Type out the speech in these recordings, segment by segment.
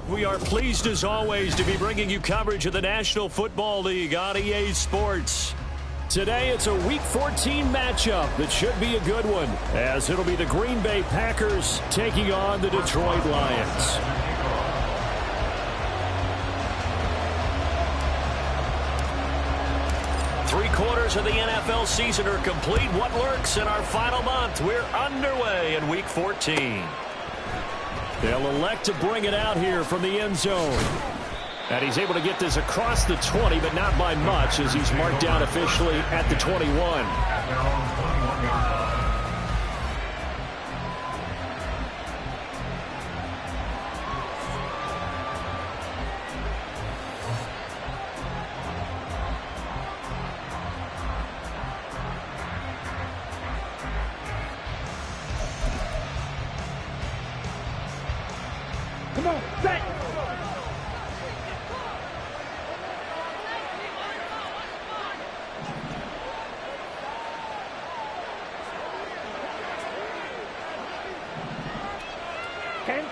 We are pleased as always to be bringing you coverage of the National Football League on EA Sports. Today it's a Week 14 matchup that should be a good one, as it'll be the Green Bay Packers taking on the Detroit Lions. Three-quarters of the NFL season are complete. What lurks in our final month? We're underway in Week 14. They'll elect to bring it out here from the end zone. And he's able to get this across the 20, but not by much, as he's marked down officially at the 21. Come on, set!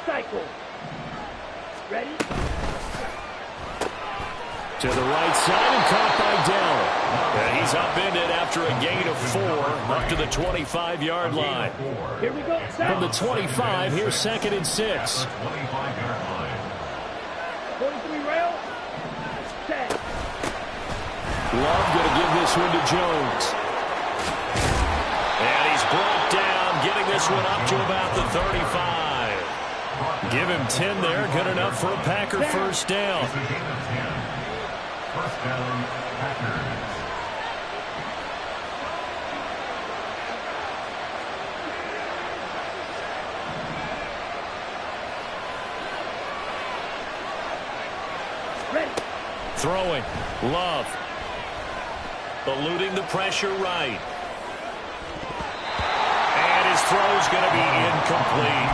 Cycle. Ready? To the right side and caught by Dell. And he's upended after a gain of 4 up to the 25-yard line. Here we go. From the 25, here's 2nd and 6. 43 rail. Set. Love going to give this one to Jones. And he's brought down, getting this one up to about the 35. Give him 10 there. Good enough for a Packer first down. First down, Packers. Ready. Throwing. Love. Eluding the pressure right. And his throw's going to be incomplete.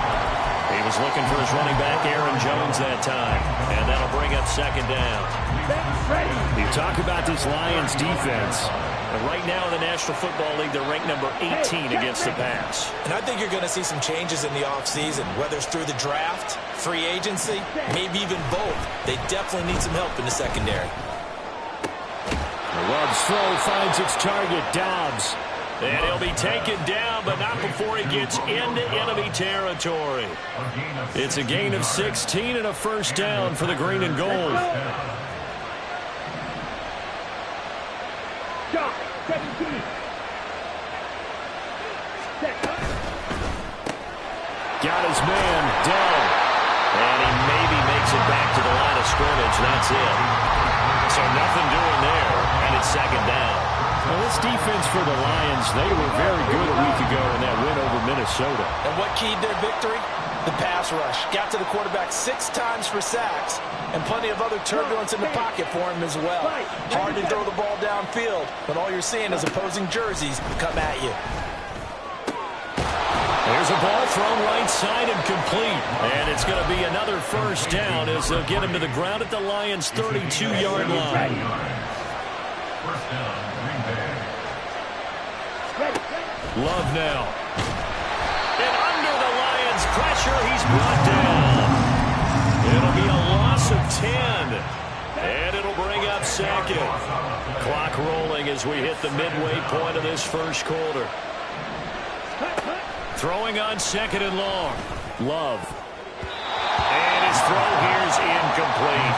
He was looking for his running back, Aaron Jones, that time. And that'll bring up 2nd down. You talk about this Lions defense. And right now in the National Football League, they're ranked number 18 against the pass. And I think you're going to see some changes in the offseason, whether it's through the draft, free agency, maybe even both. They definitely need some help in the secondary. Love's throw finds its target, Dobbs. And he'll be taken down, but not before he gets into enemy territory. It's a gain of 16 and a first down for the green and gold. Shot, 17. Set. Got his man, Dell. And he maybe makes it back to the line of scrimmage. That's it. So nothing doing there, and it's 2nd down. Well, this defense for the Lions, they were very good a week ago in that win over Minnesota. And what keyed their victory? The pass rush. Got to the quarterback 6 times for sacks, and plenty of other turbulence in the pocket for him as well. Hard to throw the ball downfield, but all you're seeing is opposing jerseys come at you. There's a ball thrown right side and complete. And it's going to be another first down as they'll get him to the ground at the Lions' 32-yard line. First down, Green Bay. Love now. And under the Lions' pressure, he's brought down. It'll be a loss of 10. And it'll bring up 2nd. Clock rolling as we hit the midway point of this first quarter. Throwing on 2nd and long. Love. And his throw here's incomplete.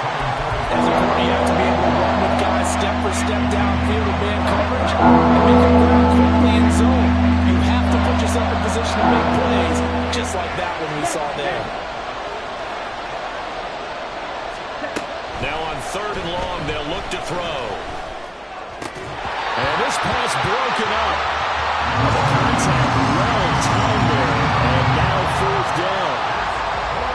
As a corner, you have to be able to run with guys step for step downfield in man coverage and make them ground quickly in zone. You have to put yourself in position to make plays, just like that one we saw there. Now on 3rd and long, they'll look to throw. And this pass broken up. The contact well timed there, and now 4th down.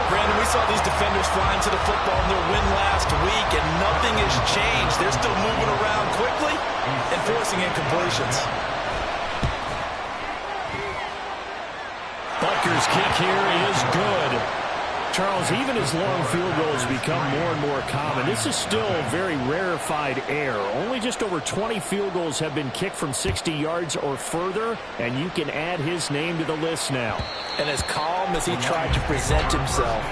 Brandon, we saw these defenders flying to the football in their win last week, and nothing has changed. They're still moving around quickly and forcing incompletions. Butker's kick here is good. Charles, even as long field goals become more and more common, this is still very rarefied air. Only just over 20 field goals have been kicked from 60 yards or further, and you can add his name to the list now. And as calm as he tried to present himself,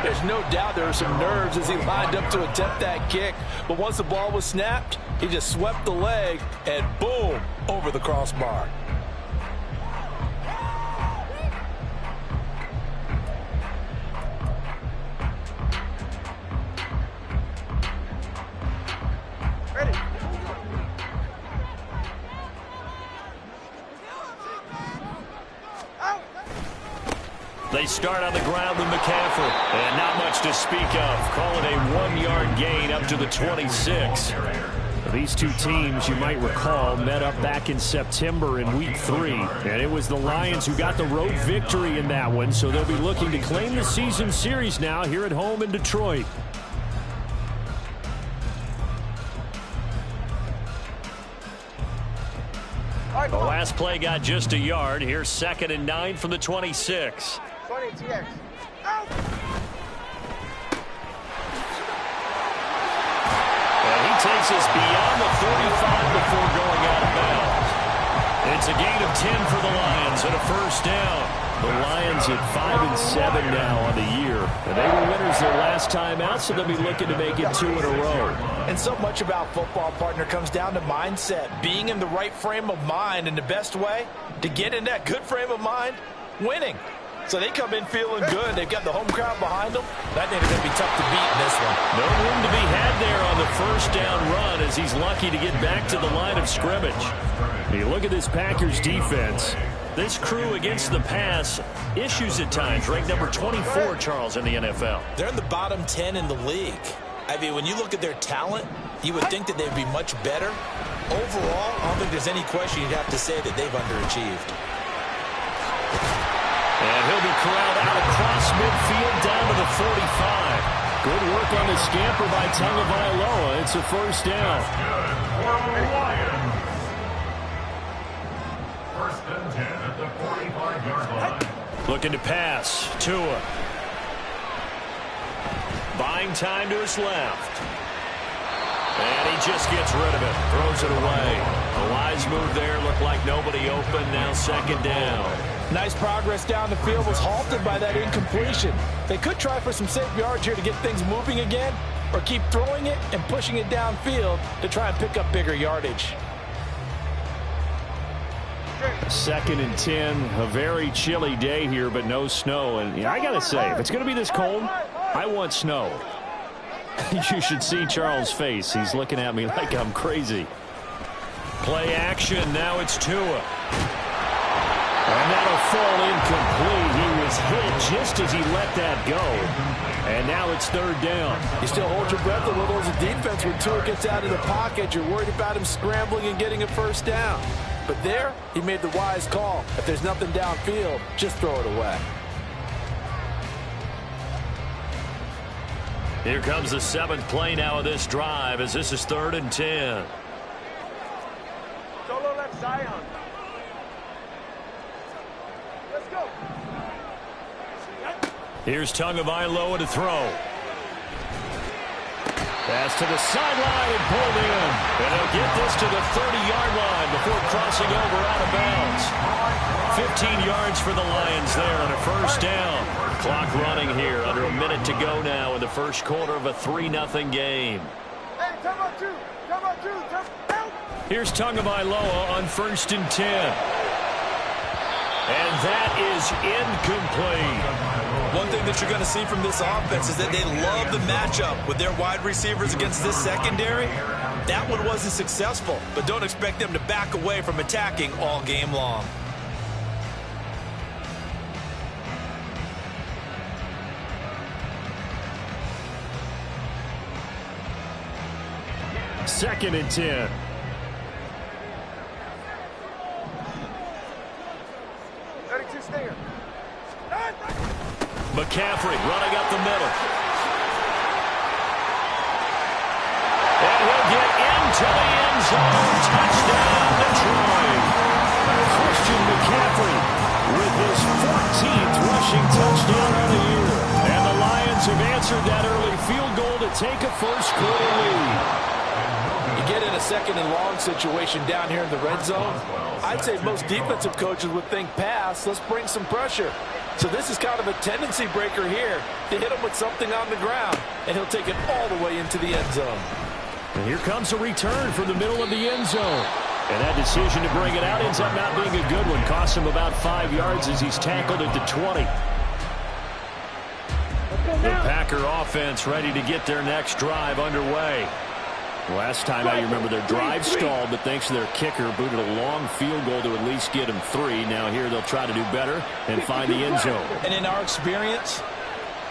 there's no doubt there were some nerves as he lined up to attempt that kick. But once the ball was snapped, he just swept the leg and boom, over the crossbar. They start on the ground with McCaffrey. And not much to speak of. Call it a 1-yard gain up to the 26. These two teams, you might recall, met up back in September in week 3. And it was the Lions who got the road victory in that one. So they'll be looking to claim the season series now here at home in Detroit. The last play got just a yard. Here's 2nd and 9 from the 26. 20 TX. Out. And he takes us beyond the 35 before going out of bounds. It's a gain of 10 for the Lions and a first down. The Lions at 5-7 now on the year. And they were winners their last time out, so they'll be looking to make it 2 in a row. And so much about football, partner, comes down to mindset. Being in the right frame of mind, and the best way to get in that good frame of mind, winning. So they come in feeling good. They've got the home crowd behind them. I think it's going to be tough to beat in this one. No room to be had there on the first down run as he's lucky to get back to the line of scrimmage. You look at this Packers defense. This crew against the pass, issues at times, ranked number 24, Charles, in the NFL. They're in the bottom 10 in the league. I mean, when you look at their talent, you would think that they'd be much better. Overall, I don't think there's any question you'd have to say that they've underachieved. And he'll be corralled out across midfield down to the 45. Good work on the scamper by Tagovailoa. It's a first down. First and 10 at the 45-yard line. Looking to pass. Tua. Buying time to his left. And he just gets rid of it. Throws it away. A wise move there. Looked like nobody open. Now 2nd down. Nice progress down the field, was halted by that incompletion. They could try for some safe yards here to get things moving again, or keep throwing it and pushing it downfield to try and pick up bigger yardage. 2nd and 10. A very chilly day here, but no snow. And I got to say, if it's going to be this cold, I want snow. You should see Charles' face. He's looking at me like I'm crazy. Play action. Now it's Tua. And that'll fall incomplete. He was hit just as he let that go. And now it's 3rd down. You still hold your breath a little as a defense when Tua gets out of the pocket. You're worried about him scrambling and getting a first down. But there, he made the wise call. If there's nothing downfield, just throw it away. Here comes the 7th play now of this drive as this is 3rd and 10. Solo left Zion. Let's go. Here's Tagovailoa to throw. Pass to the sideline and pulled in. And he'll get this to the 30-yard line before crossing over out of bounds. 15 yards for the Lions there and a first down. Clock running here. Under a minute to go now in the first quarter of a 3-0 game. Hey, come on, 2. Come on, 2. Help. Here's Tagovailoa on 1st and 10. And that is incomplete. One thing that you're going to see from this offense is that they love the matchup with their wide receivers against this secondary. That one wasn't successful, but don't expect them to back away from attacking all game long. Second and 10. McCaffrey running up the middle. And he'll get into the end zone. Touchdown, Detroit. Christian McCaffrey with his 14th rushing touchdown of the year. And the Lions answered that early field goal to take a first quarter lead. You get in a second and long situation down here in the red zone. I'd say most defensive coaches would think pass, let's bring some pressure. So this is kind of a tendency breaker here to hit him with something on the ground, and he'll take it all the way into the end zone. And here comes a return from the middle of the end zone. And that decision to bring it out ends up not being a good one. Costs him about 5 yards as he's tackled at the 20. The Packer offense ready to get their next drive underway. Last time out, you remember their drive stalled, but thanks to their kicker, booted a long field goal to at least get them 3. Now here they'll try to do better and find the end zone. And in our experience,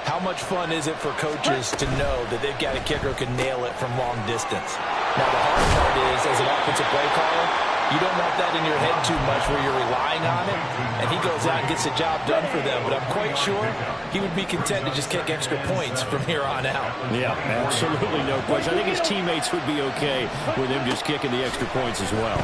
how much fun is it for coaches to know that they've got a kicker who can nail it from long distance? Now the hard part is, as an offensive play caller, you don't want that in your head too much where you're relying on it, and he goes out and gets the job done for them. But I'm quite sure he would be content to just kick extra points from here on out. Yeah, absolutely no question. I think his teammates would be okay with him just kicking the extra points as well.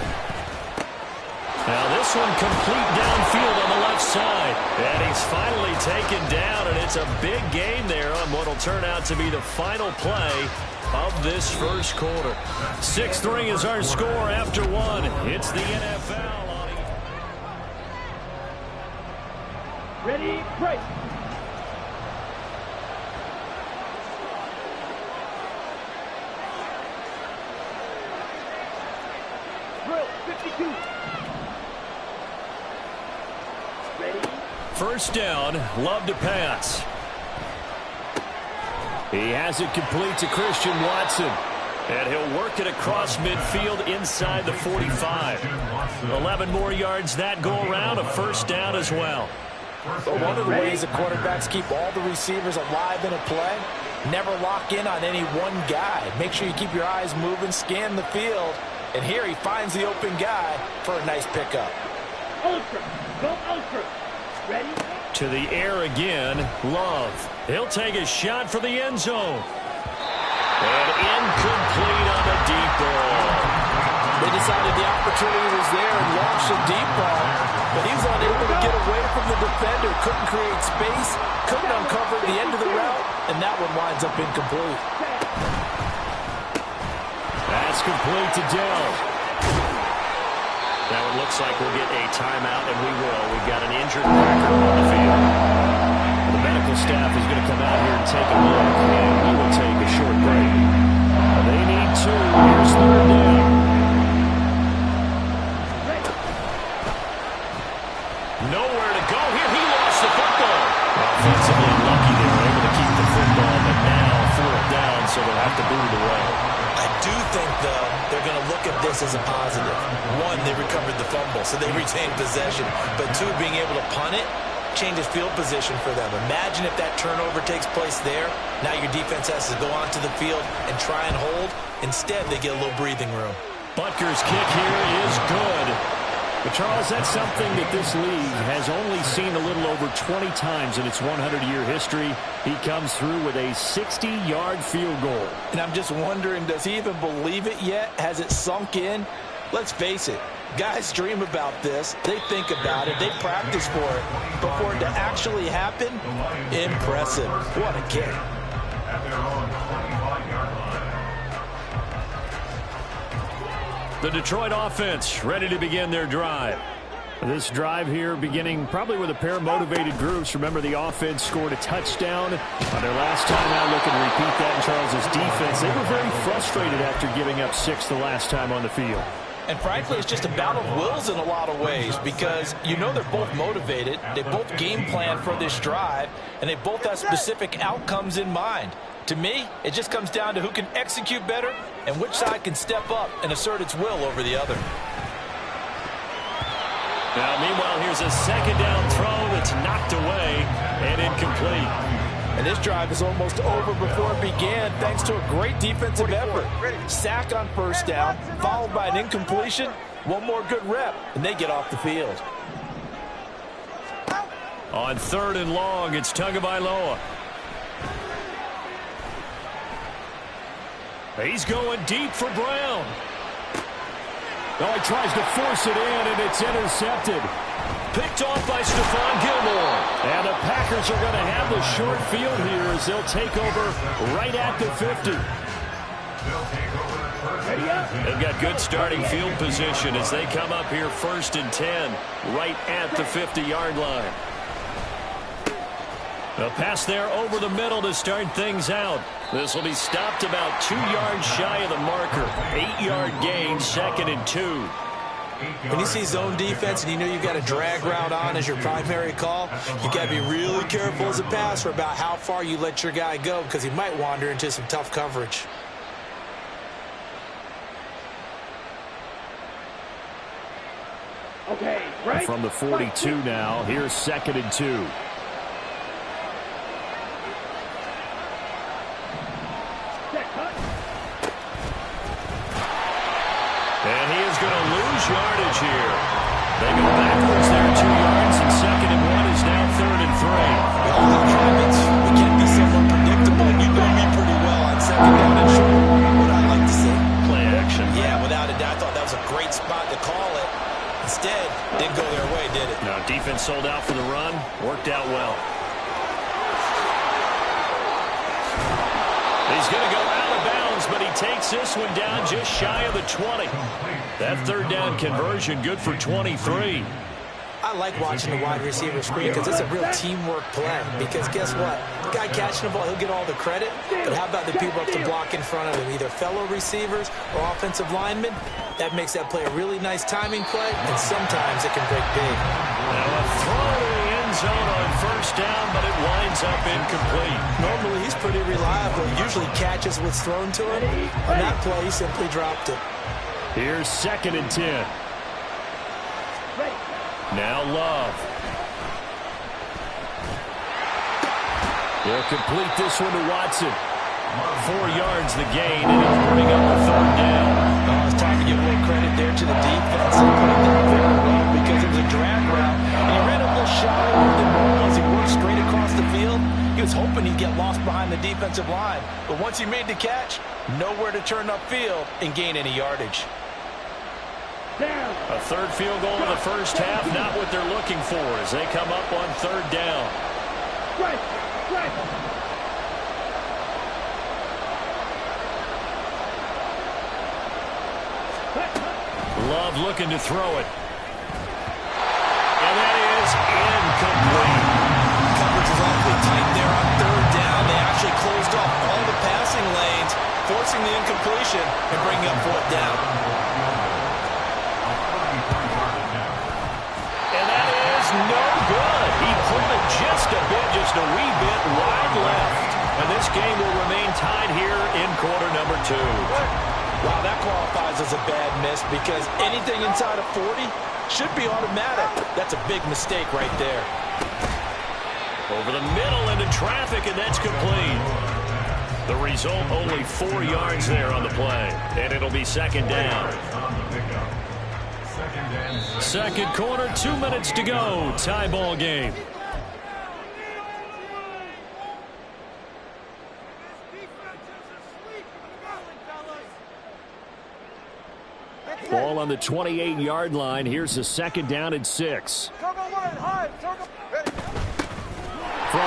Now this one complete downfield on the left side. And he's finally taken down, and it's a big game there on what will turn out to be the final play of this first quarter. 6-3 is our score after 1. It's the NFL on it. Ready, break. Drill, 52. Ready. First down, Love to pass. He has it complete to Christian Watson. And he'll work it across midfield inside the 45. 11 more yards that go around, a first down as well. But one of the ways that quarterbacks keep all the receivers alive in a play, never lock in on any one guy. Make sure you keep your eyes moving, scan the field. And here he finds the open guy for a nice pickup. Ultra. Go ultra. Ready? To the air again, Love. He'll take a shot for the end zone. And incomplete on the deep ball. They decided the opportunity was there and launched a deep ball, but he was unable to get away from the defender, couldn't create space, couldn't uncover the end of the route, and that one winds up incomplete. That's complete to Dell. Now it looks like we'll get a timeout, and we will. We've got an injured Packer on the field. The medical staff is going to come out here and take a look, and we will take a short break. They need 2. Here's third down. Nowhere to go here. He lost the football. Offensively lucky they were able to keep the football, but now 4th down, so they'll have to boot it away. I do think, though, they're going to look at this as a positive. 1, they recovered the fumble, so they retained possession. But 2, being able to punt it changes field position for them. Imagine if that turnover takes place there. Now your defense has to go onto the field and try and hold. Instead, they get a little breathing room. Butker's kick here is good. But, Charles, that's something that this league has only seen a little over 20 times in its 100-year history. He comes through with a 60-yard field goal. And I'm just wondering, does he even believe it yet? Has it sunk in? Let's face it, guys dream about this. They think about it. They practice for it. But for it to actually happen, impressive. What a kick. At their own 25-yard line. The Detroit offense ready to begin their drive. This drive here beginning probably with a pair of motivated groups. Remember, the offense scored a touchdown on their last time out. Looking to repeat that in Charles's defense. They were very frustrated after giving up 6 the last time on the field. And frankly, it's just a battle of wills in a lot of ways because you know they're both motivated. They both game plan for this drive, and they both have specific outcomes in mind. To me, it just comes down to who can execute better and which side can step up and assert its will over the other. Now, meanwhile, here's a second down throw that's knocked away and incomplete. And this drive is almost over before it began thanks to a great defensive effort. Sack on first down, followed by an incompletion. One more good rep, and they get off the field. On 3rd and long, it's Tagovailoa. He's going deep for Brown. Oh, he tries to force it in, and it's intercepted. Picked off by Stephon Gilmore. And the Packers are going to have the short field here as they'll take over right at the 50. They've got good starting field position as they come up here 1st and 10 right at the 50-yard line. A pass there over the middle to start things out. This will be stopped about 2 yards shy of the marker. 8-yard gain, 2nd and 2. When you see zone defense and you know you've got a drag route on as your primary call, you got to be really careful as a passer about how far you let your guy go because he might wander into some tough coverage. Okay, right. From the 42 now, here's 2nd and 2. And he is going to lose yardage here. They go backwards there 2 yards, and 2nd and 1 is now 3rd and 3. We all have habits. We can't be so unpredictable. You know me pretty well on 2nd down and short. What I like to say? Play action. Yeah, without a doubt. I thought that was a great spot to call it. Instead, didn't go their way, did it? No, defense sold out for the run. Worked out well. He's going to go out of bounds, but he takes this one down just shy of the 20. That 3rd down conversion good for 23. I like watching the wide receiver screen because it's a real teamwork play. Because guess what? The guy catching the ball, he'll get all the credit. But how about the people up to block in front of him, either fellow receivers or offensive linemen? That makes that play a really nice timing play, and sometimes it can break big. Now a throw to the end zone on 1st down, but it winds up incomplete. Normally, he's pretty reliable. He usually catches what's thrown to him. On that play, he simply dropped it. Here's 2nd and 10. Now Love. He'll complete this one to Watson. 4 yards the gain, and it'll bring up a 3rd down. Oh, it's time to give a little credit there to the defense. They put it down very well because it was a drag route. And he ran a little shallower than normal as he worked straight across the field. He was hoping he'd get lost behind the defensive line. But once he made the catch, nowhere to turn upfield and gain any yardage. A 3rd field goal in the 1st half, not what they're looking for as they come up on 3rd down. Love looking to throw it. And that is incomplete. Coverage is awfully tight there on 3rd down. They actually closed off all the passing lanes, forcing the incompletion and bringing up 4th down. No good. He pulled it just a wee bit wide left. And this game will remain tied here in quarter number 2. Wow, that qualifies as a bad miss because anything inside of 40 should be automatic. That's a big mistake right there. Over the middle into traffic, and that's complete. The result, only 4 yards there on the play. And it'll be 2nd down. 2nd quarter, 2 minutes to go. Tie ball game. Ball on the 28-yard line. Here's the 2nd down and 6. From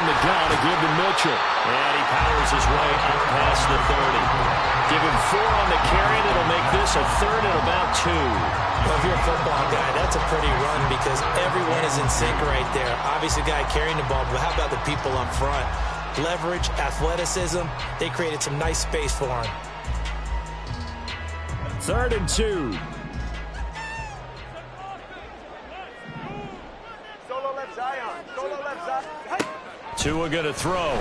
the gun to give to Mitchell. And he powers his way up past the 30. Give him 4 on the carry, and it'll make this a 3rd and about 2. Well, if you're a football guy, that's a pretty run because everyone is in sync right there. Obviously, the guy carrying the ball, but how about the people up front? Leverage, athleticism, they created some nice space for him. 3rd and 2. Solo left Zion. Solo left Zion. Tua going to throw.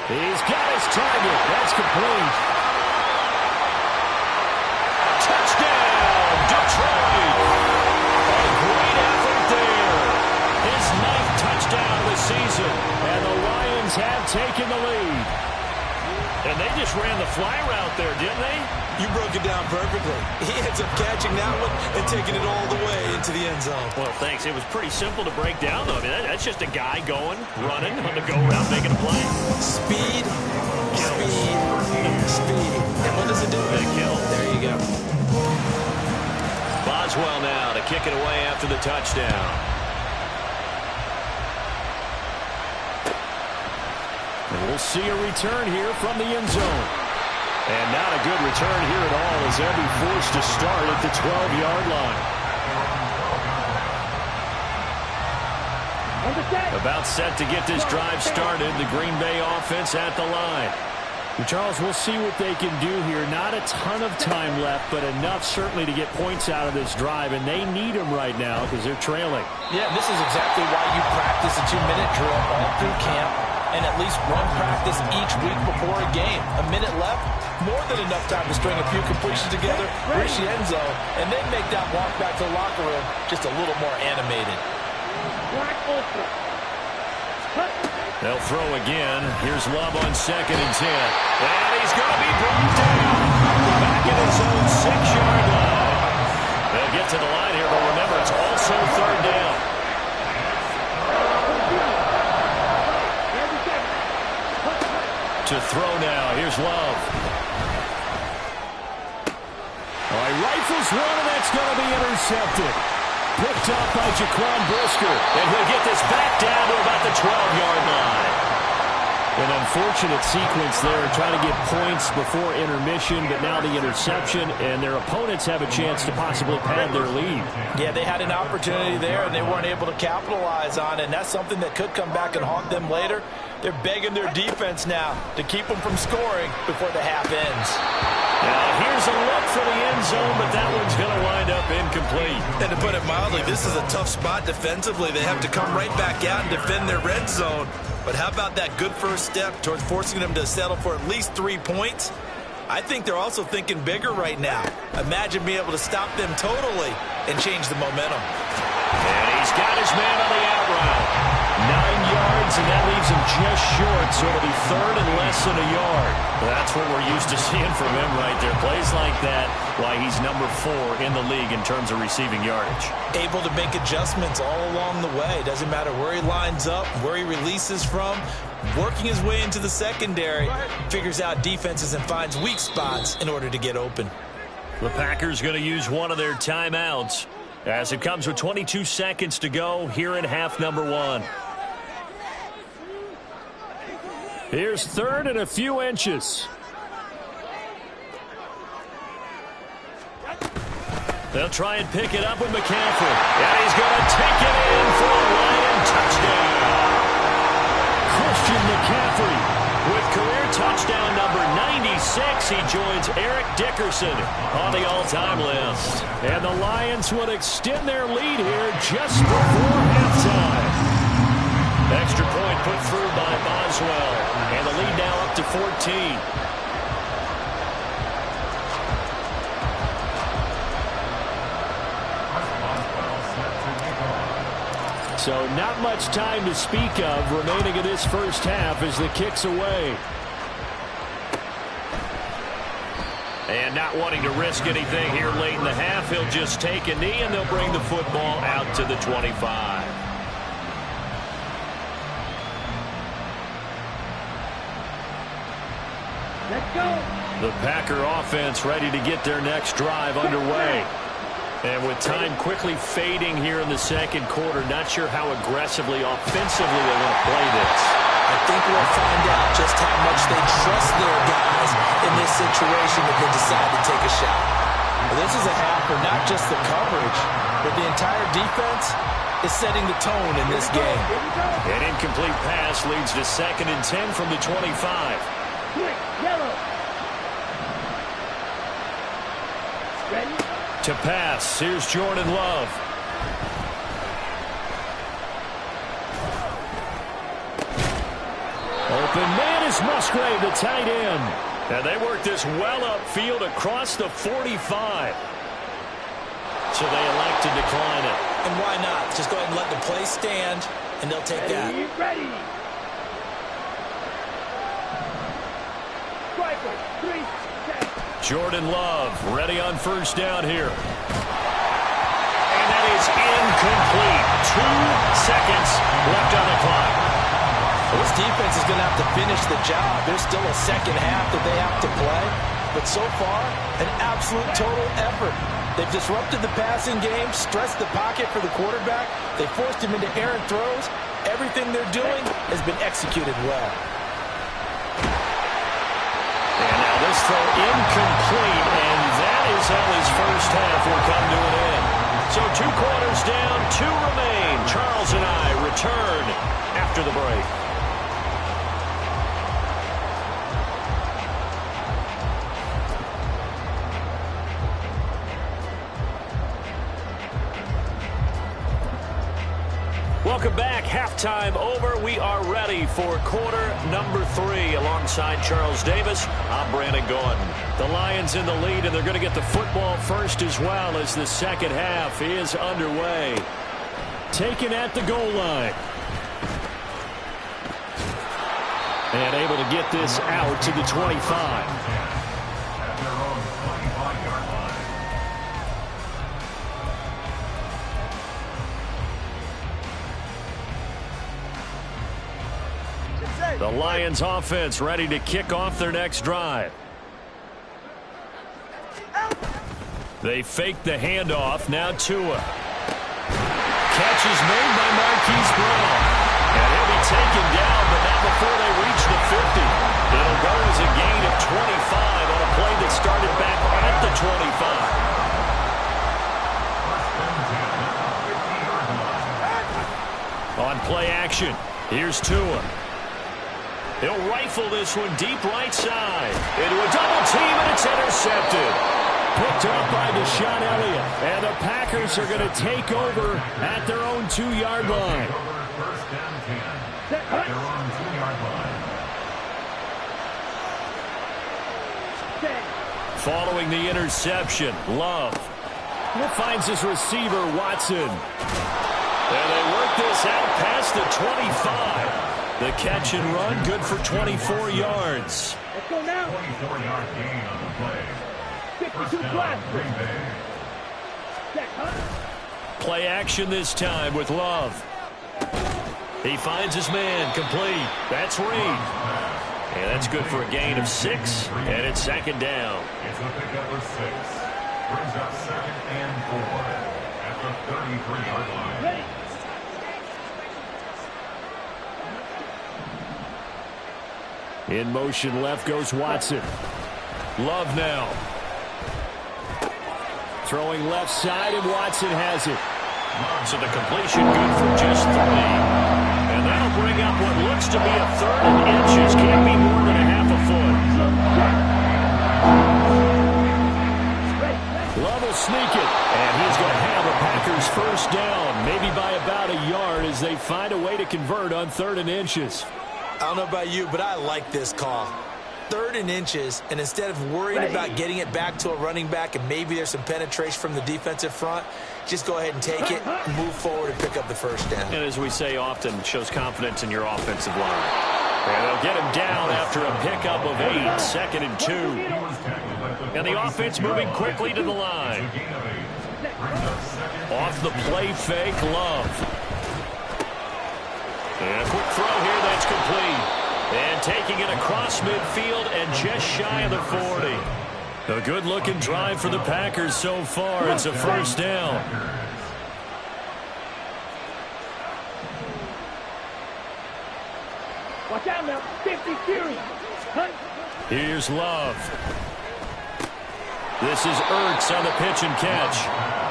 He's got his target. That's complete. Touchdown, Detroit. A great effort there. His 9th touchdown of the season. And the Lions have taken the lead. And they just ran the fly route there, didn't they? You broke it down perfectly. He ends up catching that one and taking it all the way into the end zone. Well, thanks. It was pretty simple to break down, though. I mean, that's just a guy going, running on the go route, making a play. Speed, speed, speed. And what does it do? Big hill. There you go. does well now to kick it away after the touchdown. And we'll see a return here from the end zone. And not a good return here at all as they'll be forced to start at the 12-yard line. About set to get this drive started. The Green Bay offense at the line. And Charles, we'll see what they can do here. Not a ton of time left, but enough certainly to get points out of this drive, and they need them right now because they're trailing. Yeah, this is exactly why you practice a 2-minute drill all through camp and at least one practice each week before a game. A minute left, more than enough time to string a few completions together, reach the end zone, and then make that walk back to the locker room just a little more animated. They'll throw again. Here's Love on 2nd and 10. And he's going to be brought down back at his own 6-yard line. They'll get to the line here, but remember, it's also 3rd down. To throw now. Here's Love. All right, rifles one, and that's going to be intercepted. Picked up by Jaquan Brisker. And he'll get this back down to about the 12-yard line. An unfortunate sequence there, trying to get points before intermission, but now the interception, and their opponents have a chance to possibly pad their lead. Yeah, they had an opportunity there, and they weren't able to capitalize on it, and that's something that could come back and haunt them later. They're begging their defense now to keep them from scoring before the half ends. Now, here's a look for the end zone, but that one's going to wind up incomplete. And to put it mildly, this is a tough spot defensively. They have to come right back out and defend their red zone. But how about that good first step towards forcing them to settle for at least 3 points? I think they're also thinking bigger right now. Imagine being able to stop them totally and change the momentum. And he's got his man on the out route. 9 yards, and that leaves him just short, so it'll be 3rd and less than a yard. That's what we're used to seeing from him right there. Plays like that, why he's number 4 in the league in terms of receiving yardage. Able to make adjustments all along the way. Doesn't matter where he lines up, where he releases from. Working his way into the secondary, figures out defenses and finds weak spots in order to get open. The Packers going to use one of their timeouts as it comes with 22 seconds to go here in half number 1. Here's 3rd and a few inches. They'll try and pick it up with McCaffrey. And he's going to take it in for a Lion touchdown. Christian McCaffrey with career touchdown number 96. He joins Eric Dickerson on the all-time list. And the Lions would extend their lead here just before halftime. Extra point put through by Boswell. And the lead now up to 14. So not much time to speak of remaining in this first half as the kick's away. And not wanting to risk anything here late in the half, he'll just take a knee and they'll bring the football out to the 25. Let's go. The Packer offense ready to get their next drive underway. And with time quickly fading here in the second quarter, not sure how aggressively, offensively they want to play this. I think we'll find out just how much they trust their guys in this situation if they decide to take a shot. This is a half for not just the coverage, but the entire defense is setting the tone in this game. An incomplete pass leads to 2nd and 10 from the 25. Quick, yellow. Ready? To pass, here's Jordan Love. Open man is Musgrave, the tight end. And they work this well upfield across the 45. So they elect to decline it. And why not? Just go ahead and let the play stand, and they'll take that. Ready. Rifle, 3, set. Jordan Love ready on first down here. And that is incomplete. 2 seconds left on the clock. This defense is going to have to finish the job. There's still a second half that they have to play. but so far, an absolute total effort. They've disrupted the passing game, stressed the pocket for the quarterback. They forced him into errant throws. Everything they're doing has been executed well. And now this throw incomplete, and that is how his first half will come to an end. So 2 quarters down, 2 remain. Charles and I return after the break. Welcome back. Halftime over. We are ready for quarter number 3. Alongside Charles Davis, I'm Brandon Gordon. The Lions in the lead, and they're going to get the football first as well as the second half is underway. Taken at the goal line. And able to get this out to the 25. The Lions offense ready to kick off their next drive. They fake the handoff. Now Tua. Catch is made by Marquise Brown. And he'll be taken down, but not before they reach the 50. It'll go as a gain of 25 on a play that started back at the 25. On play action, here's Tua. He'll rifle this one deep right side. Into a double team, and it's intercepted. Picked up by Deshaun Elliott. And the Packers are going to take over at their own 2-yard line. First down 10 at their own 2-yard line. Following the interception, Love finds his receiver, Watson. And they work this out past the 25. The catch and run, good for 24 yards. Let's go now. 24-yard gain on the play. 52 flat. Play action this time with Love. He finds his man, complete. That's Reed. And that's good for a gain of 6, and it's second down. It's a pickup of 6. Brings up 2nd and 4 at the 33-yard line. Ready. In motion left goes Watson. Love now. Throwing left side, and Watson has it. So the completion good for just 3. And that'll bring up what looks to be a 3rd and inches. Can't be more than a half a foot. Love will sneak it. And he's going to have a Packers first down. Maybe by about a yard as they find a way to convert on 3rd and inches. I don't know about you, but I like this call. 3rd and inches, and instead of worrying about getting it back to a running back and maybe there's some penetration from the defensive front, just go ahead and take it, move forward, and pick up the first down. And as we say often, shows confidence in your offensive line. And they'll get him down after a pickup of 8, 2nd and 2. And the offense moving quickly to the line. Off the play fake, Love. And a quick throw here, that's complete. And taking it across midfield and just shy of the 40. A good-looking drive for the Packers so far. It's a first down. Watch out now. 50 series. Here's Love. This is Ertz on the pitch and catch.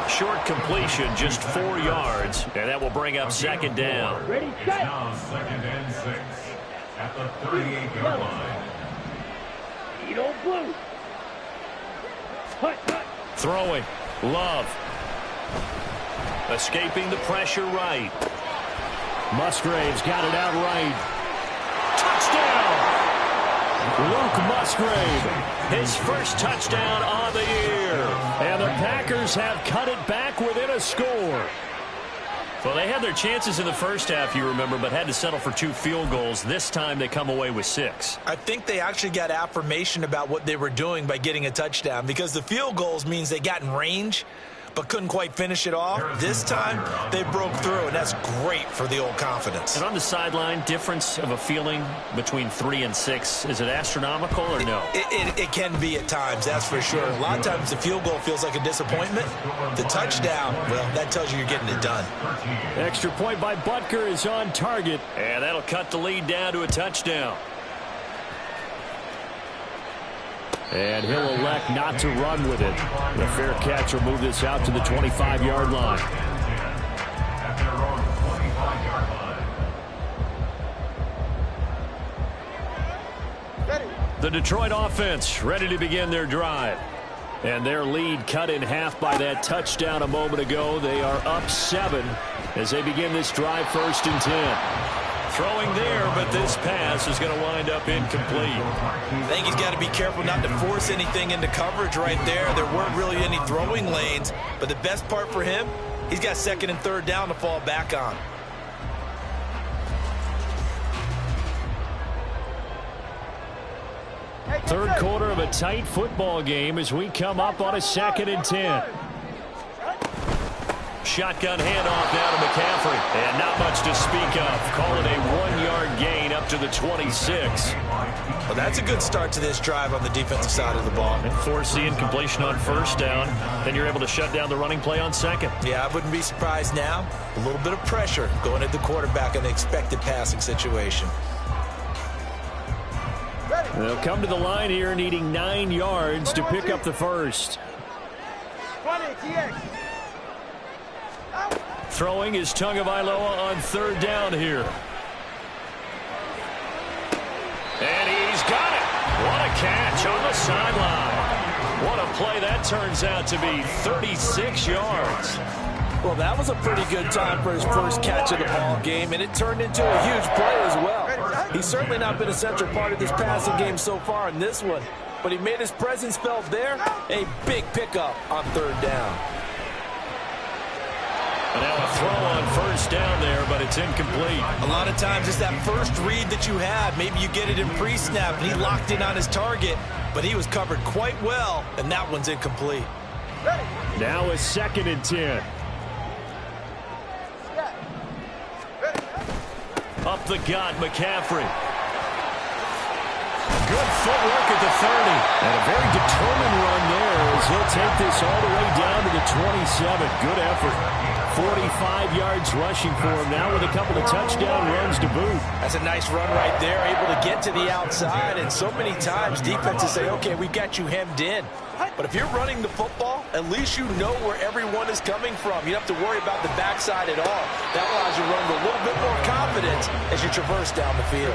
Short completion, just 4 yards. And that will bring up second down. Ready, It's set. now 2nd and 6 at the 38-yard line. Eat old blue. Hut, hut. Throwing. Love. Escaping the pressure right. Musgrave's got it out right. Touchdown! Luke Musgrave, his first touchdown on the year. And the Packers have cut it back within a score. Well, they had their chances in the first half, you remember, but had to settle for 2 field goals. This time they come away with 6. I think they actually got affirmation about what they were doing by getting a touchdown, because the field goals means they got in range. but couldn't quite finish it off. This time, they broke through, and that's great for the old confidence. And on the sideline, difference of a feeling between 3 and 6, is it astronomical or no? It can be at times, that's for sure. A lot of times the field goal feels like a disappointment. The touchdown, well, that tells you you're getting it done. Extra point by Butker is on target, and that'll cut the lead down to a touchdown. And he'll elect not to run with it. The fair catch will move this out to the 25-yard line. The Detroit offense ready to begin their drive. And their lead cut in half by that touchdown a moment ago. They are up 7 as they begin this drive, 1st and 10. Throwing there, but this pass is going to wind up incomplete. I think he's got to be careful not to force anything into coverage right there. There weren't really any throwing lanes, but the best part for him, he's got 2nd and 3rd down to fall back on. Third quarter of a tight football game as we come up on a 2nd and 10. Shotgun handoff now to McCaffrey. And not much to speak of. Call it a 1-yard gain up to the 26. Well, that's a good start to this drive on the defensive side of the ball. And force the incompletion on 1st down. Then you're able to shut down the running play on 2nd. Yeah, I wouldn't be surprised now. A little bit of pressure going at the quarterback in an expected passing situation. They'll come to the line here needing 9 yards to pick up the 1st. Throwing is Tagovailoa on 3rd down here. And he's got it. What a catch on the sideline. What a play that turns out to be, 36 yards. Well, that was a pretty good time for his first catch of the ball game, and it turned into a huge play as well. He's certainly not been a central part of this passing game so far in this one, but he made his presence felt there. A big pickup on 3rd down. And now a throw on 1st down there, but it's incomplete. A lot of times it's that first read that you have. Maybe you get it in pre-snap, and he locked in on his target, but he was covered quite well, and that one's incomplete. Now a 2nd and 10. Up the gut, McCaffrey. Good footwork at the 30. And a very determined run there as he'll take this all the way down to the 27. Good effort. 45 yards rushing for him now with a couple of touchdown runs to boot. That's a nice run right there, able to get to the outside. And so many times defenses say, okay, we've got you hemmed in. But if you're running the football, at least you know where everyone is coming from. You don't have to worry about the backside at all. That allows you to run with a little bit more confidence as you traverse down the field.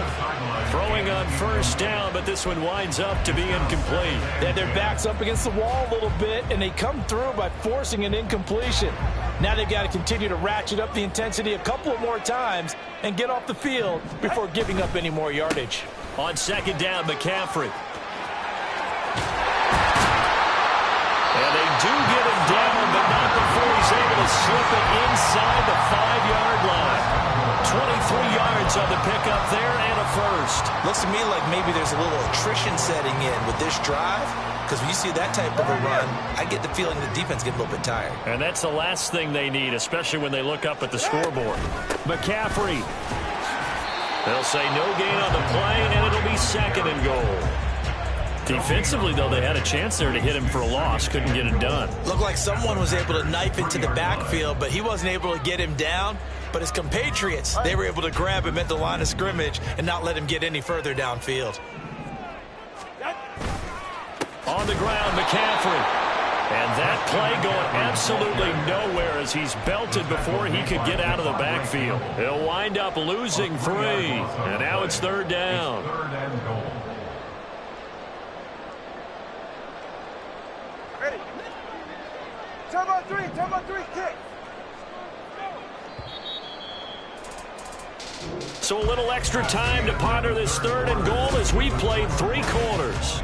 Throwing on 1st down, but this one winds up to be incomplete. Yeah, their back's up against the wall a little bit, and they come through by forcing an incompletion. Now they've got to continue to ratchet up the intensity a couple of more times and get off the field before giving up any more yardage. On 2nd down, McCaffrey. And they do get him down, but not before he's able to slip it inside the 5-yard line. 23 yards on the pickup there and a 1st. Looks to me like maybe there's a little attrition setting in with this drive, because when you see that type of a run, I get the feeling the defense gets a little bit tired. And that's the last thing they need, especially when they look up at the scoreboard. McCaffrey. They'll say no gain on the play, and it'll be 2nd and goal. Defensively, though, they had a chance there to hit him for a loss. Couldn't get it done. Looked like someone was able to knife into the backfield, but he wasn't able to get him down. But his compatriots, they were able to grab him at the line of scrimmage and not let him get any further downfield. On the ground, McCaffrey. And that play going absolutely nowhere as he's belted before he could get out of the backfield. He'll wind up losing 3. And now it's 3rd down. Ready. Time on 3, kick. So a little extra time to ponder this 3rd and goal as we've played 3 quarters.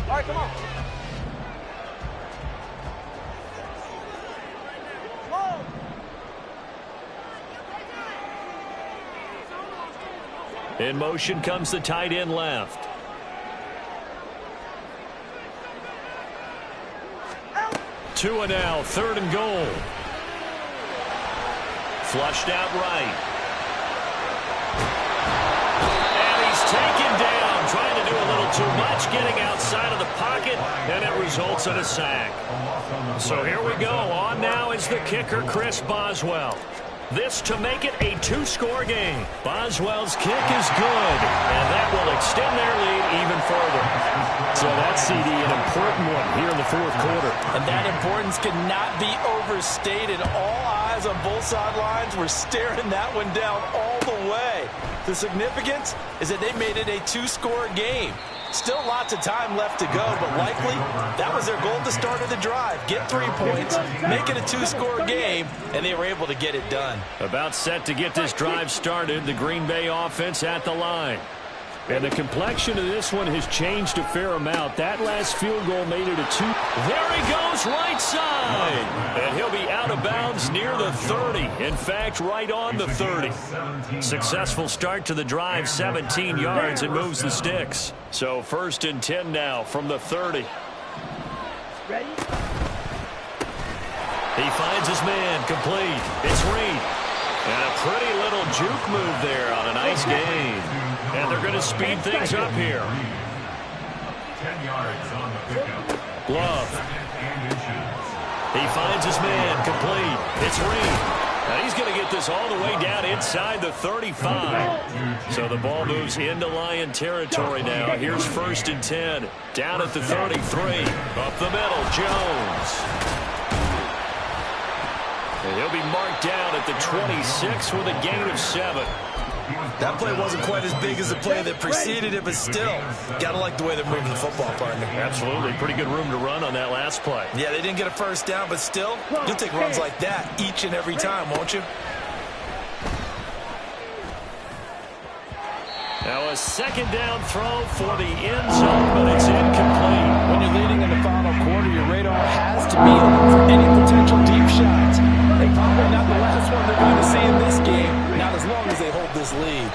All right, come on. In motion comes the tight end left. Tua now, 3rd and goal. Flushed out right. And he's taken down, trying to do a little too much, getting outside of the pocket, and it results in a sack. So here we go. On now is the kicker, Chris Boswell. This to make it a 2-score game. Boswell's kick is good, and that will extend their lead even further. So that's, CD, an important one here in the 4th quarter. And that importance cannot be overstated. All eyes on both sidelines were staring that one down all the way. The significance is that they made it a 2-score game. Still lots of time left to go, but likely that was their goal at the start of the drive. Get 3 points, make it a 2-score game, and they were able to get it done. About set to get this drive started, the Green Bay offense at the line. And the complexion of this one has changed a fair amount. That last field goal made it a 2. There he goes, right side. And he'll be out of bounds near the 30. In fact, right on the 30. Successful start to the drive, 17 yards, and moves the sticks. So 1st and 10 now from the 30. Ready? He finds his man, complete. It's Reed. And a pretty little juke move there on a nice gain. And they're going to speed things up here. 10 yards on the pickup. Love. He finds his man, complete. It's Reed. Now he's going to get this all the way down inside the 35. So the ball moves into Lion territory now. Here's 1st and 10. Down at the 33. Up the middle, Jones. And he'll be marked down at the 26 with a gain of 7. That play wasn't quite as big as the play that preceded it, but still, gotta like the way they're moving the football, partner. Absolutely. Pretty good room to run on that last play. Yeah, they didn't get a 1st down, but still, you'll take runs like that each and every time, won't you? Now a 2nd down throw for the end zone, but it's incomplete. When you're leading in the final quarter, your radar has to be on for any potential deep shots. And probably not the last one they're going to see in this game, not as long as they hold this lead.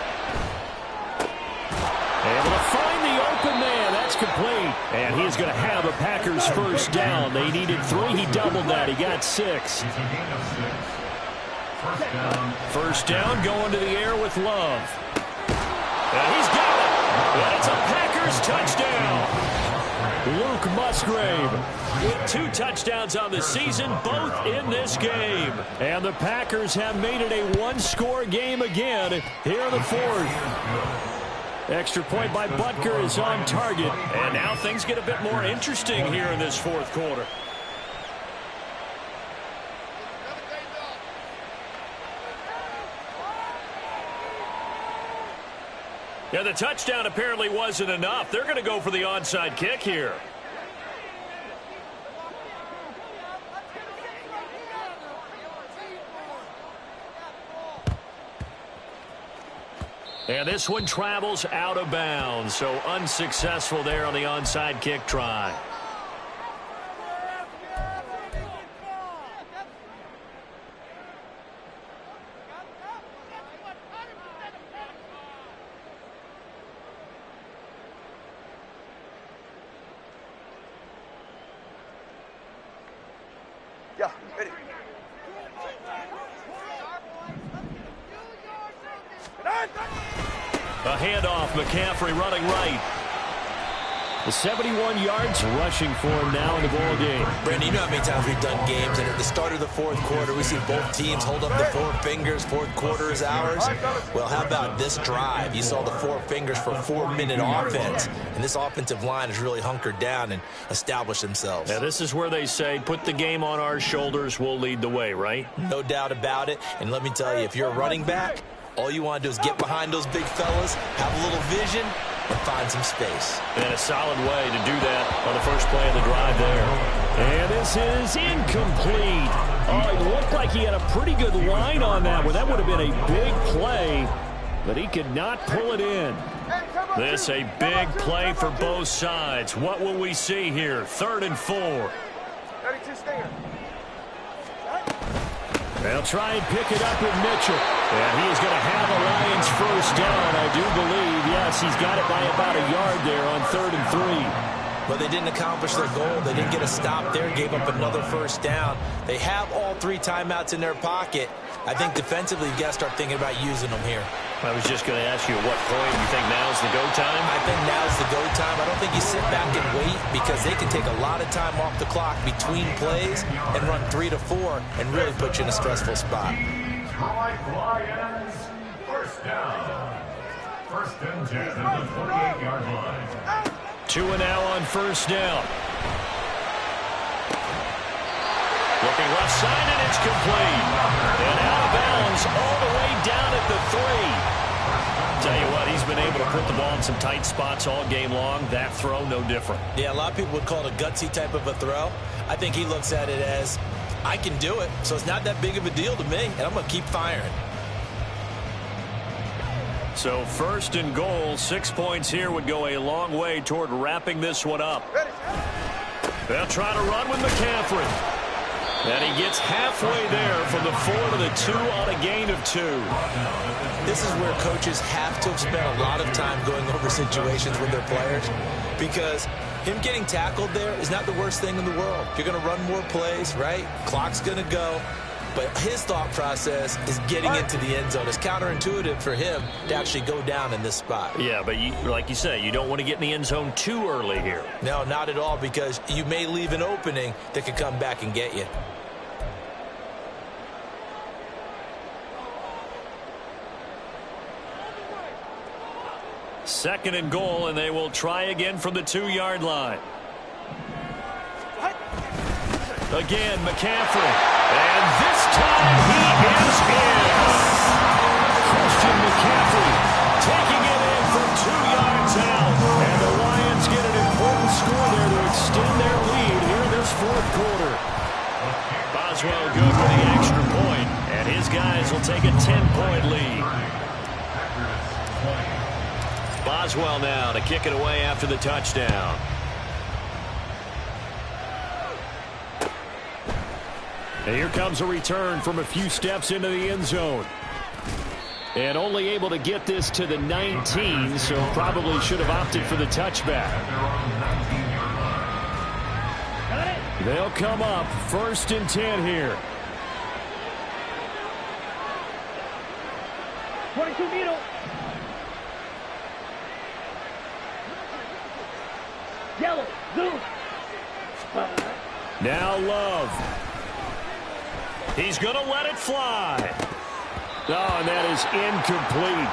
Able to find the open man. That's complete. And he's going to have a Packers 1st down. They needed 3. He doubled that. He got 6. It's a gain of 6. 1st down. 1st down going to the air with Love. And he's got it. And it's a Packers touchdown. Luke Musgrave with 2 touchdowns on the season, both in this game. And the Packers have made it a 1-score game again here in the 4th. Extra point by Butker is on target. And now things get a bit more interesting here in this 4th quarter. Yeah, the touchdown apparently wasn't enough. They're going to go for the onside kick here. And this one travels out of bounds, so unsuccessful there on the onside kick try. Yeah, ready. A handoff, McCaffrey running right. The 71 yards rushing for him now in the ball game. Brandon, you know how many times we've done games, and at the start of the 4th quarter, we see both teams hold up the 4 fingers. 4th quarter is ours. Well, how about this drive? You saw the 4 fingers for a 4-minute offense, and this offensive line has really hunkered down and established themselves. Now, this is where they say, put the game on our shoulders, we'll lead the way, right? No doubt about it, and let me tell you, if you're a running back, all you want to do is get behind those big fellas, have a little vision, and find some space. And a solid way to do that on the first play of the drive there. And this is incomplete. Oh, it looked like he had a pretty good line on that one. That would have been a big play, but he could not pull it in. This a big play for both sides. What will we see here? 3rd and 4. 32 stinger. They'll try and pick it up with Mitchell. And he is going to have a Lions 1st down, I do believe. Yes, he's got it by about a yard there on 3rd and 3. But they didn't accomplish their goal. They didn't get a stop there, gave up another first down. They have all 3 timeouts in their pocket. I think defensively, you got to start thinking about using them here. I was just going to ask you at what point you think now's the go time? I think now's the go time. I don't think you sit back and wait because they can take a lot of time off the clock between plays and run 3 to 4 and really put you in a stressful spot. Lions, first down. First and 10 at the 28-yard line. 2 and now on first down. Looking left side, and it's complete. And out of bounds all the way down at the 3. Tell you what, he's been able to put the ball in some tight spots all game long. That throw, no different. Yeah, a lot of people would call it a gutsy type of a throw. I think he looks at it as, I can do it, so it's not that big of a deal to me, and I'm going to keep firing. So first and goal, 6 points here would go a long way toward wrapping this one up. They'll try to run with McCaffrey. And he gets halfway there from the 4 to the 2 on a gain of 2. This is where coaches have to have spent a lot of time going over situations with their players, because him getting tackled there is not the worst thing in the world. You're going to run more plays, right? Clock's going to go. But his thought process is getting into the end zone. It's counterintuitive for him to actually go down in this spot. Yeah, but like you say, you don't want to get in the end zone too early here. No, not at all, because you may leave an opening that could come back and get you. Second and goal, and they will try again from the 2-yard line. Again, McCaffrey. And this time he is in. Christian McCaffrey taking it in from 2 yards out. And the Lions get an important score there to extend their lead here in this 4th quarter. Boswell good with the extra point, and his guys will take a 10-point lead. Boswell now to kick it away after the touchdown. And here comes a return from a few steps into the end zone. And only able to get this to the 19, so probably should have opted for the touchback. They'll come up 1st and 10 here. 22 middle. Yellow, blue. Now Love. He's going to let it fly. Oh, and that is incomplete.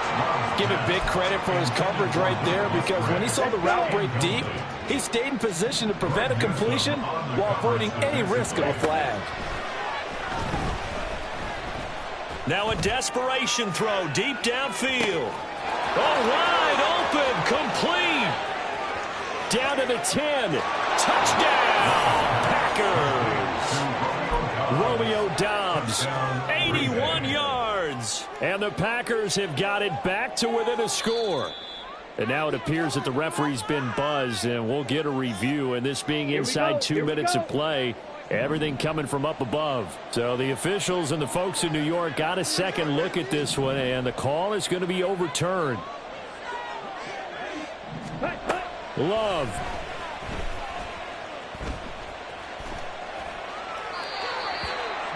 Give it big credit for his coverage right there, because when he saw the route break deep, he stayed in position to prevent a completion while avoiding any risk of a flag. Now a desperation throw deep downfield. Oh, wide open, complete. Down to the 10. Touchdown, Packers. Romeo Doubs, 81 yards. And the Packers have got it back to within a score. And now it appears that the referee's been buzzed, and we'll get a review. And this being inside 2 minutes of play, everything coming from up above. So the officials and the folks in New York got a second look at this one, and the call is going to be overturned. Love.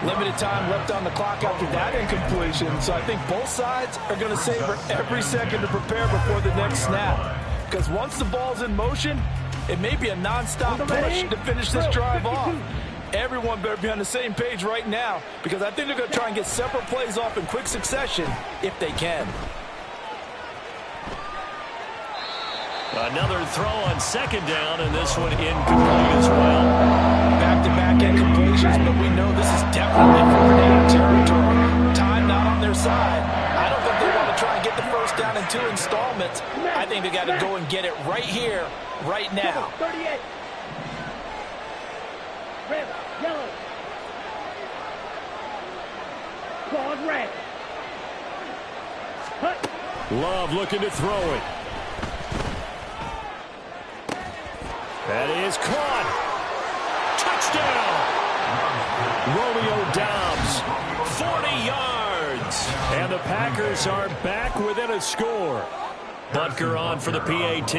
Limited time left on the clock after that incompletion, so I think both sides are going to savor every second to prepare before the next snap. Because once the ball's in motion, it may be a non-stop push to finish this drive off. Everyone better be on the same page right now, because I think they're going to try and get several plays off in quick succession if they can. Another throw on second down, and this one incomplete as well. Back-to-back incompletions, but we know this is definitely fourth-down territory. Time not on their side. I don't think they want to try and get the first down in 2 installments. I think they got to go and get it right here, right now. 38. Red, yellow. Claws red. Hut. Love looking to throw it. That is caught. Touchdown. Romeo Doubs, 40 yards. And the Packers are back within a score. Butker on for the PAT.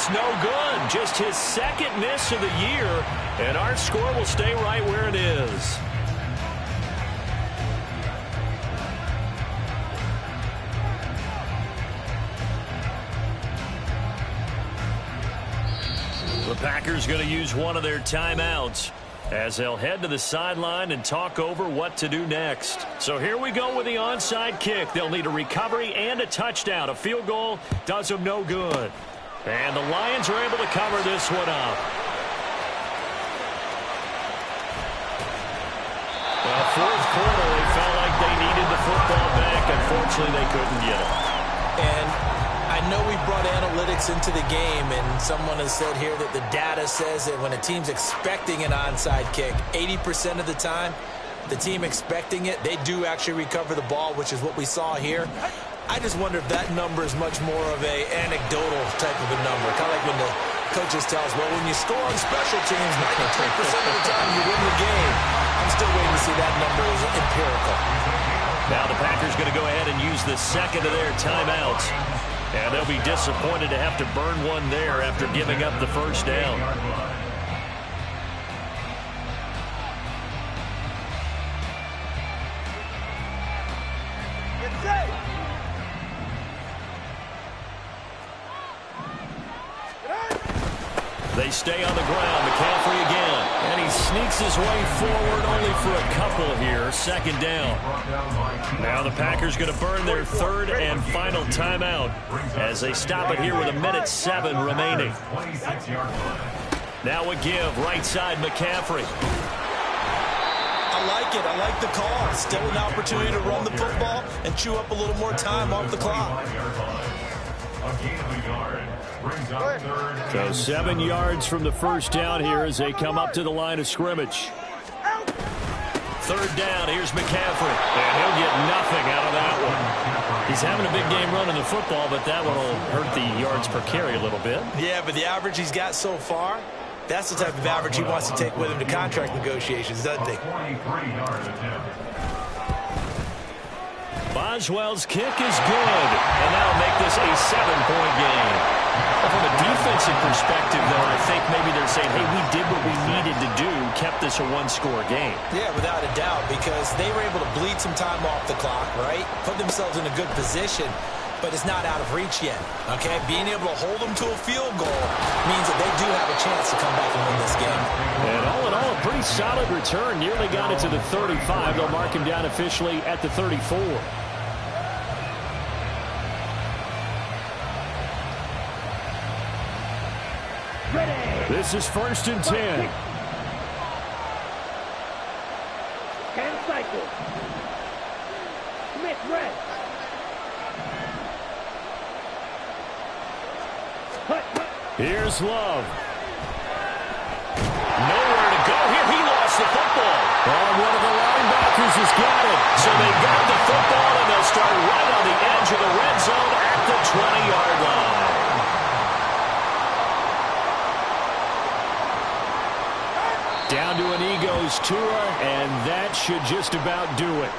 is no good. Just his second miss of the year, and our score will stay right where it is. The Packers going to use one of their timeouts as they'll head to the sideline and talk over what to do next. So here we go with the onside kick. They'll need a recovery and a touchdown. A field goal does them no good. And the Lions are able to cover this one up. Well, fourth quarter, they felt like they needed the football back. Unfortunately, they couldn't get it. And I know we brought analytics into the game, and someone has said here that the data says that when a team's expecting an onside kick, 80% of the time, the team expecting it, they do actually recover the ball, which is what we saw here. I just wonder if that number is much more of a anecdotal type of a number. Kind of like when the coaches tell us, well, when you score on special teams, 93% of the time you win the game. I'm still waiting to see that number is empirical. Now the Packers going to go ahead and use the second of their timeouts. And they'll be disappointed to have to burn one there after giving up the first down. They stay on the ground. McCaffrey again. And he sneaks his way forward only for a couple here. Second down. Now the Packers going to burn their third and final timeout as they stop it here with 1:07 remaining. Now a give. Right side McCaffrey. I like it. I like the call. Still an opportunity to run the football and chew up a little more time off the clock. So 7 yards from the first down here as they come up to the line of scrimmage. Third down, here's McCaffrey. And he'll get nothing out of that one. He's having a big game running the football, but that one will hurt the yards per carry a little bit. Yeah, but the average he's got so far, that's the type of average he wants to take with him to contract negotiations, doesn't he? Boswell's kick is good, and that'll make this a 7-point game. From a defensive perspective, though, I think maybe they're saying, hey, we did what we needed to do, kept this a one-score game. Yeah, without a doubt, because they were able to bleed some time off the clock, right? Put themselves in a good position, but it's not out of reach yet, okay? Being able to hold them to a field goal means that they do have a chance to come back and win this game. And all in all, a pretty solid return. Nearly got it to the 35. They'll mark him down officially at the 34. This is 1st and 10. And cycle. Smith red. Here's Love. Nowhere to go here. He lost the football. And one of the linebackers has got it. So they got the football, and they'll start right on the edge of the red zone at the 20-yard line. Down to an Egos Tua, and that should just about do it.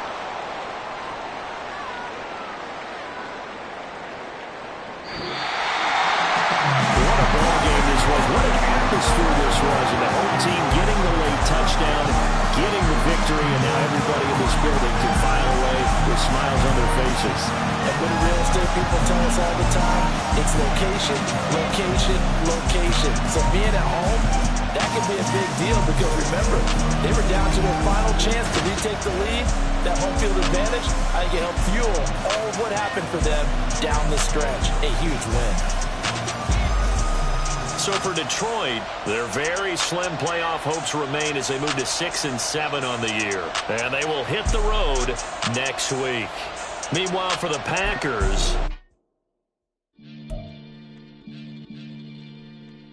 What a ball game this was. What an atmosphere this was. And the home team getting the late touchdown, getting the victory, and now everybody in this building can file away with smiles on their faces. And what do real estate people tell us all the time? It's location, location, location. So being at home, that could be a big deal because, remember, they were down to their final chance to retake the lead. That home field advantage, I think it helped fuel all of what happened for them down the stretch. A huge win. So for Detroit, their very slim playoff hopes remain as they move to 6-7 on the year. And they will hit the road next week. Meanwhile, for the Packers,